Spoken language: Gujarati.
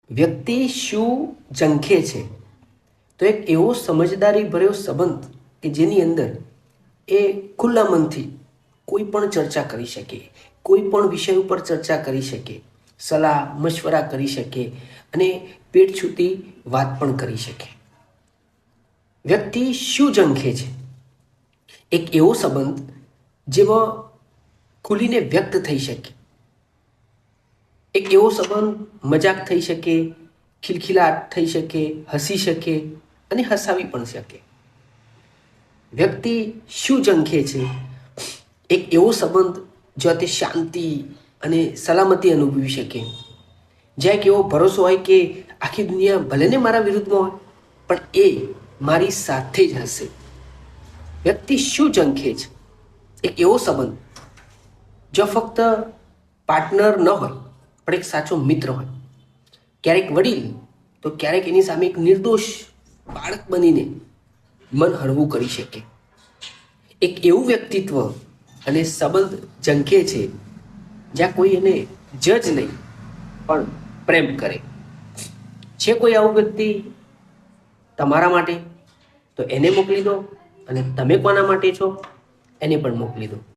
વ્યક્તિ શું ઝંખે છે? તો એક એવો સમજદારી ભર્યો સંબંધ કે જેની અંદર એ ખુલ્લા મનથી કોઈ પણ ચર્ચા કરી શકે, કોઈ પણ વિષય ઉપર ચર્ચા કરી શકે, સલાહ મશવરા કરી શકે અને પેટ છૂટી વાત પણ કરી શકે. વ્યક્તિ શું ઝંખે છે? એક એવો સંબંધ જેમાં ખુલીને વ્યક્ત થઈ શકે, એક એવો સંબંધ મજાક થઈ શકે, ખિલખિલાટ થઈ શકે, હસી શકે અને હસાવી પણ શકે. વ્યક્તિ શું ઝંખે છે? એક એવો સંબંધ જ્યાં તે શાંતિ અને સલામતી અનુભવી શકે, જ્યાં એક એવો ભરોસો હોય કે આખી દુનિયા ભલે ને મારા વિરુદ્ધમાં હોય પણ એ મારી સાથે જ હશે. વ્યક્તિ શું ઝંખે છે? એક એવો સંબંધ જો ફક્ત પાર્ટનર ન હોય પણ એક સાચો મિત્ર હોય, ક્યારેક વડીલ તો ક્યારેક એની સામે એક નિર્દોષ બાળક બનીને મન હળવું કરી શકે. એક એવું વ્યક્તિત્વ અને સંબંધ ઝંખે છે જ્યાં કોઈ એને જજ નહીં પણ પ્રેમ કરે. છે કોઈ આવું વ્યક્તિ તમારા માટે? તો એને મોકલી દો, અને તમે કોના માટે છો એને પણ મોકલી દો.